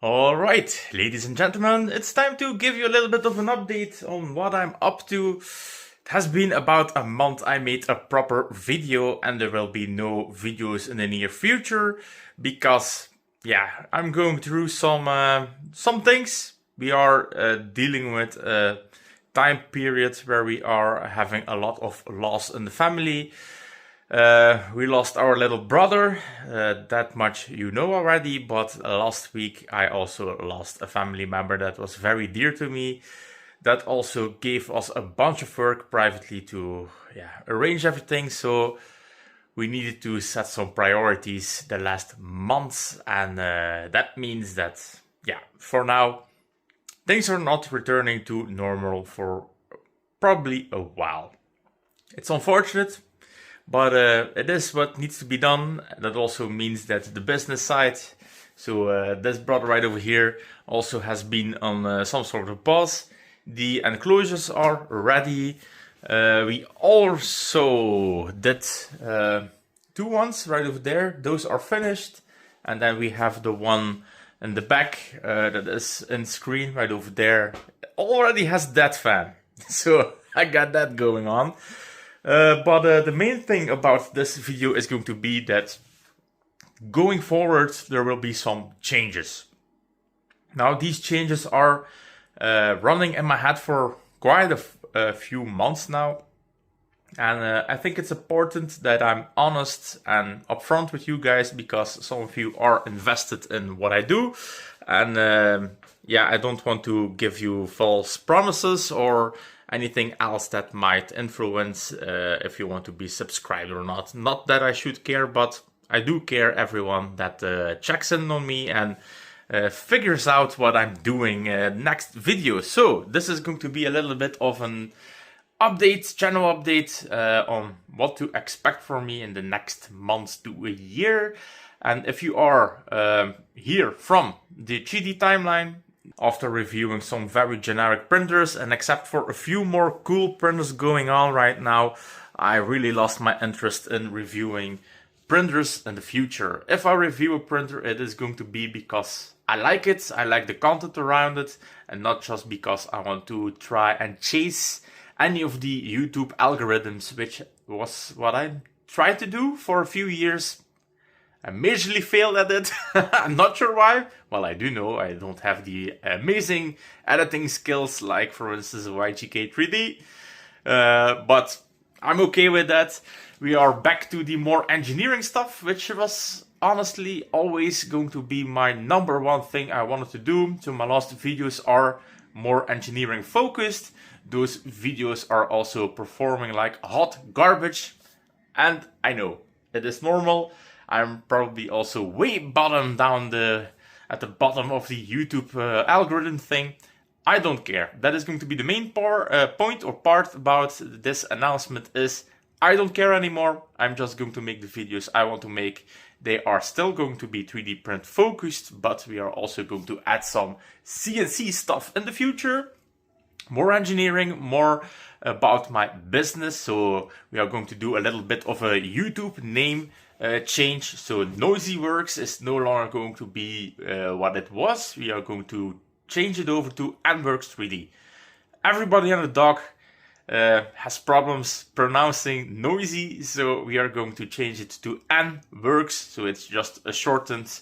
All right, ladies and gentlemen, it's time to give you a little bit of an update on what I'm up to. It has been about a month I made a proper video, and there will be no videos in the near future because, I'm going through some things. We are dealing with a time period where we are having a lot of loss in the family. We lost our little brother, that much you know already, but last week I also lost a family member that was very dear to me. That also gave us a bunch of work privately to arrange everything, so we needed to set some priorities the last months, and that means that, for now, things are not returning to normal for probably a while. It's unfortunate, but it is what needs to be done. That also means that the business side, so this brother right over here, also has been on some sort of pause. The enclosures are ready. We also did two ones right over there. Those are finished. And then we have the one in the back that is in screen right over there. Already has that fan. So I got that going on. But the main thing about this video is going to be that going forward there will be some changes. Now these changes are running in my head for quite a few months now. And I think it's important that I'm honest and upfront with you guys, because some of you are invested in what I do. And I don't want to give you false promises or anything else that might influence if you want to be subscribed or not. Not that I should care, but I do care, everyone that checks in on me and figures out what I'm doing next video. So this is going to be a little bit of an update, channel update on what to expect from me in the next months to a year. And if you are here from the GD timeline, after reviewing some very generic printers, and except for a few more cool printers going on right now, I really lost my interest in reviewing printers in the future. If I review a printer, it is going to be because I like it, I like the content around it, and not just because I want to try and chase any of the YouTube algorithms, which was what I tried to do for a few years. I majorly failed at it. I'm not sure why. Well, I do know I don't have the amazing editing skills like, for instance, YGK 3D. But I'm okay with that. We are back to the more engineering stuff, which was honestly always going to be my number one thing I wanted to do. So my last videos are more engineering focused. Those videos are also performing like hot garbage. And I know it is normal. I'm probably also way bottom down at the bottom of the YouTube algorithm thing. I don't care. That is going to be the main point or part about this announcement is I don't care anymore. I'm just going to make the videos I want to make. They are still going to be 3D print focused, but we are also going to add some CNC stuff in the future. More engineering, more about my business. So we are going to do a little bit of a YouTube name change. So NoisyWorks is no longer going to be what it was. We are going to change it over to NWorks 3D. Everybody on the dock has problems pronouncing noisy, so we are going to change it to NWorks. So it's just a shortened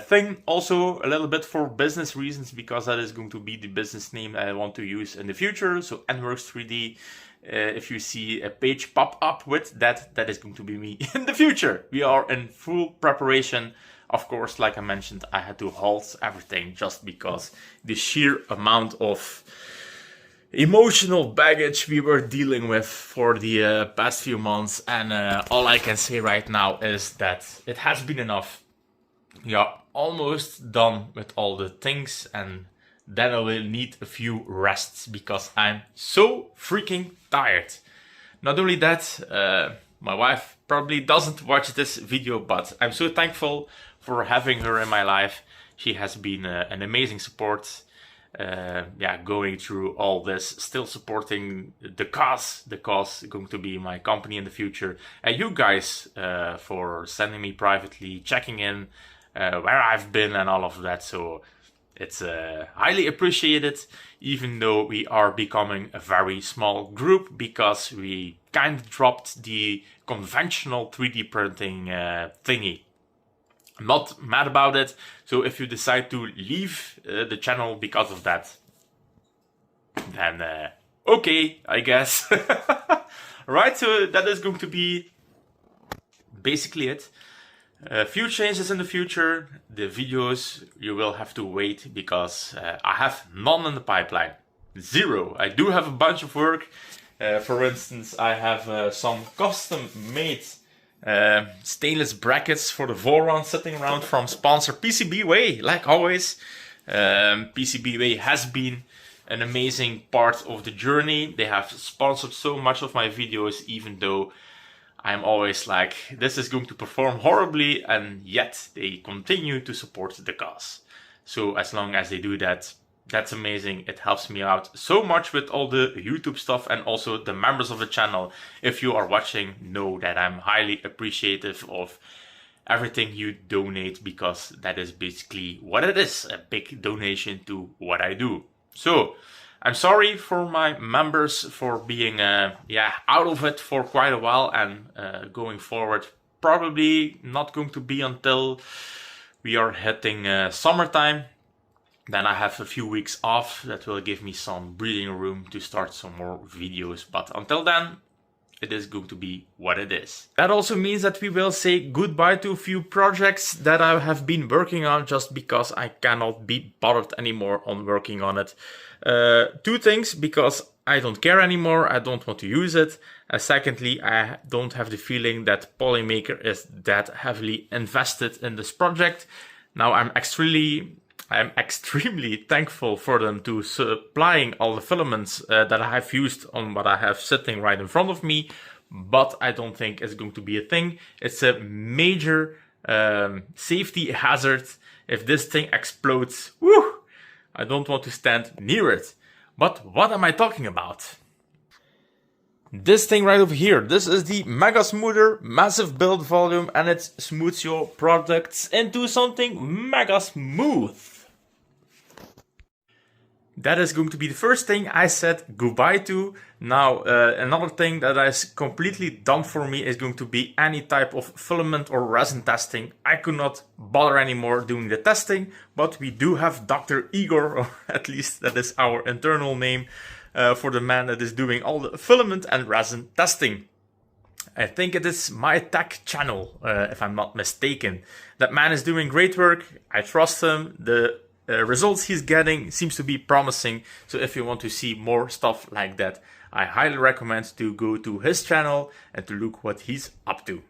thing. Also a little bit for business reasons, because that is going to be the business name I want to use in the future. So NWorks 3D. If you see a page pop up with that, that is going to be me in the future. We are in full preparation. Of course, like I mentioned, I had to halt everything just because the sheer amount of emotional baggage we were dealing with for the past few months. And all I can say right now is that it has been enough. We are almost done with all the things, and then I will need a few rests because I'm so freaking tired. Not only that, my wife probably doesn't watch this video, but I'm so thankful for having her in my life. She has been an amazing support. Going through all this, still supporting the cause going to be my company in the future. And you guys for sending me privately, checking in, where I've been and all of that. So it's highly appreciated, even though we are becoming a very small group because we kind of dropped the conventional 3D printing thingy. I'm not mad about it, so if you decide to leave the channel because of that, then okay, I guess. Right, so that is going to be basically it. A few changes in the future. The videos you will have to wait because I have none in the pipeline. Zero. I do have a bunch of work. For instance, I have some custom made stainless brackets for the Voron sitting around from sponsor PCBWay, like always. PCBWay has been an amazing part of the journey. They have sponsored so much of my videos, even though I'm always like, this is going to perform horribly, and yet they continue to support the cause. So as long as they do that, that's amazing. It helps me out so much with all the YouTube stuff, and also the members of the channel. If you are watching, know that I'm highly appreciative of everything you donate, because that is basically what it is, a big donation to what I do. So I'm sorry for my members for being out of it for quite a while, and going forward probably not going to be until we are hitting summertime. Then I have a few weeks off that will give me some breathing room to start some more videos, but until then it is going to be what it is. That also means that we will say goodbye to a few projects that I have been working on, just because I cannot be bothered anymore on working on it. Two things: because I don't care anymore, I don't want to use it. Secondly, I don't have the feeling that Polymaker is that heavily invested in this project. Now I'm extremely thankful for them to supplying all the filaments that I have used on what I have sitting right in front of me, but I don't think it's going to be a thing. It's a major safety hazard. If this thing explodes, woo, I don't want to stand near it. But what am I talking about? This thing right over here, this is the Mega Smoother, massive build volume, and it smooths your products into something mega smooth. That is going to be the first thing I said goodbye to. Now, another thing that is completely done for me is going to be any type of filament or resin testing. I could not bother anymore doing the testing, but we do have Dr. Igor, or at least that is our internal name, for the man that is doing all the filament and resin testing. I think it is My Tech channel, if I'm not mistaken. That man is doing great work. I trust him. The results he's getting seems to be promising. So if you want to see more stuff like that, I highly recommend to go to his channel and to look what he's up to.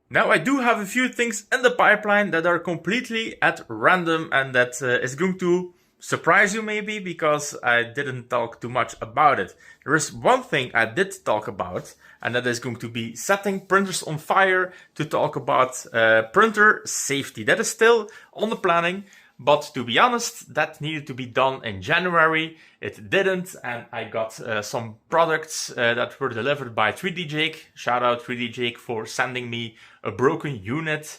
Now, I do have a few things in the pipeline that are completely at random, and that is going to surprise you maybe, because I didn't talk too much about it. There is one thing I did talk about, and that is going to be setting printers on fire, to talk about printer safety. That is still on the planning, but to be honest, that needed to be done in January. It didn't, and I got some products that were delivered by 3D Jake. Shout out 3D Jake for sending me a broken unit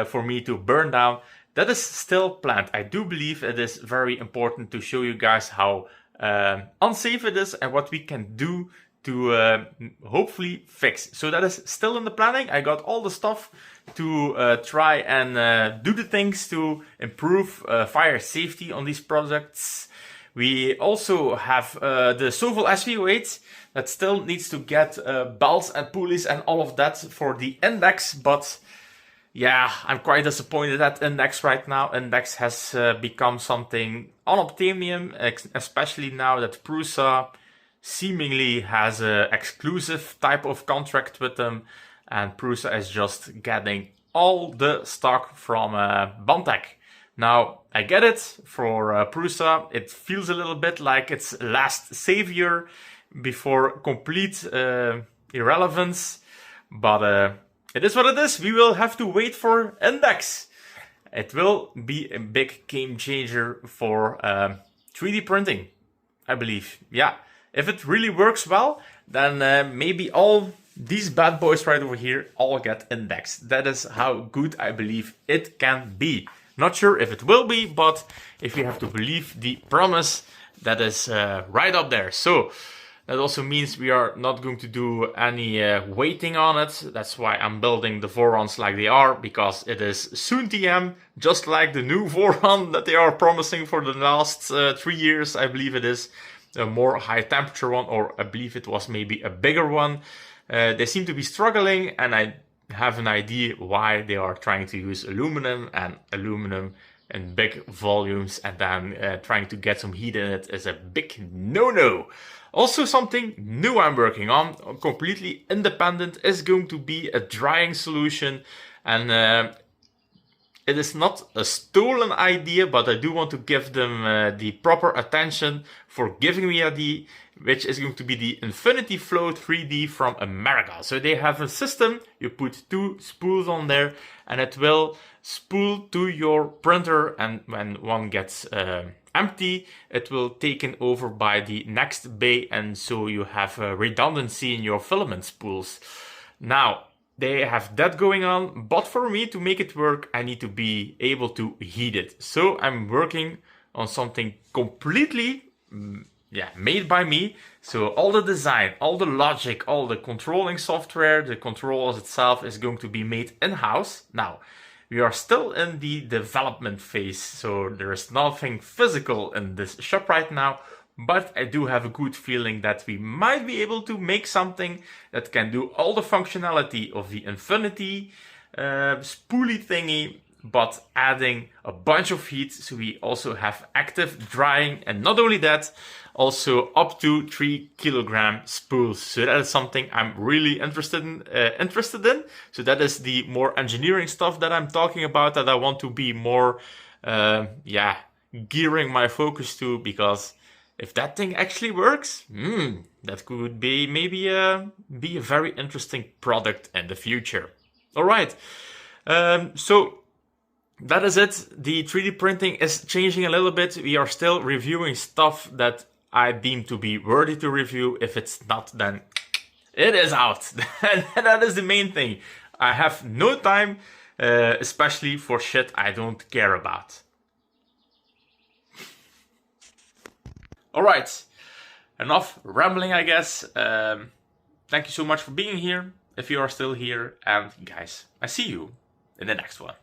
for me to burn down. That is still planned. I do believe it is very important to show you guys how unsafe it is and what we can do to hopefully fix. So that is still in the planning. I got all the stuff to try and do the things to improve fire safety on these products. We also have the Soval SV08 that still needs to get belts and pulleys and all of that for the index, but yeah, I'm quite disappointed at Index right now. Index has become something unobtainium, especially now that Prusa seemingly has an exclusive type of contract with them, and Prusa is just getting all the stock from Bantech. Now, I get it, for Prusa, it feels a little bit like its last savior before complete irrelevance, but it is what it is. We will have to wait for Index. It will be a big game changer for 3D printing, I believe. Yeah, if it really works well, then maybe all these bad boys right over here all get indexed. That is how good I believe it can be. Not sure if it will be, but if you have to believe the promise, that is right up there. So that also means we are not going to do any waiting on it. That's why I'm building the Vorons like they are, because it is soon TM, just like the new Voron that they are promising for the last 3 years. I believe it is a more high temperature one, or I believe it was maybe a bigger one. They seem to be struggling, and I have an idea why they are trying to use aluminum in big volumes, and then trying to get some heat in it is a big no-no. Also, something new I'm working on, completely independent, is going to be a drying solution. And it is not a stolen idea, but I do want to give them the proper attention for giving me an idea, which is going to be the Infinity Flow 3D from America. So they have a system, you put 2 spools on there, and it will spool to your printer, and when one gets empty, it will taken over by the next bay, and so you have a redundancy in your filament spools. Now, they have that going on, but for me to make it work, I need to be able to heat it. So I'm working on something completely made by me. So all the design, all the logic, all the controlling software, the controllers itself is going to be made in-house. Now, we are still in the development phase, so there is nothing physical in this shop right now, but I do have a good feeling that we might be able to make something that can do all the functionality of the Infinity spoolie thingy, but adding a bunch of heat, so we also have active drying, and not only that, also up to 3 kilogram spools. So that is something I'm really interested in. So that is the more engineering stuff that I'm talking about, that I want to be more gearing my focus to, because if that thing actually works, that could be maybe be a very interesting product in the future. All right, so that is it. The 3D printing is changing a little bit. We are still reviewing stuff that I deem to be worthy to review. If it's not, then it is out. And that is the main thing. I have no time, especially for shit I don't care about. Alright, enough rambling, I guess. Thank you so much for being here, if you are still here. And guys, I see you in the next one.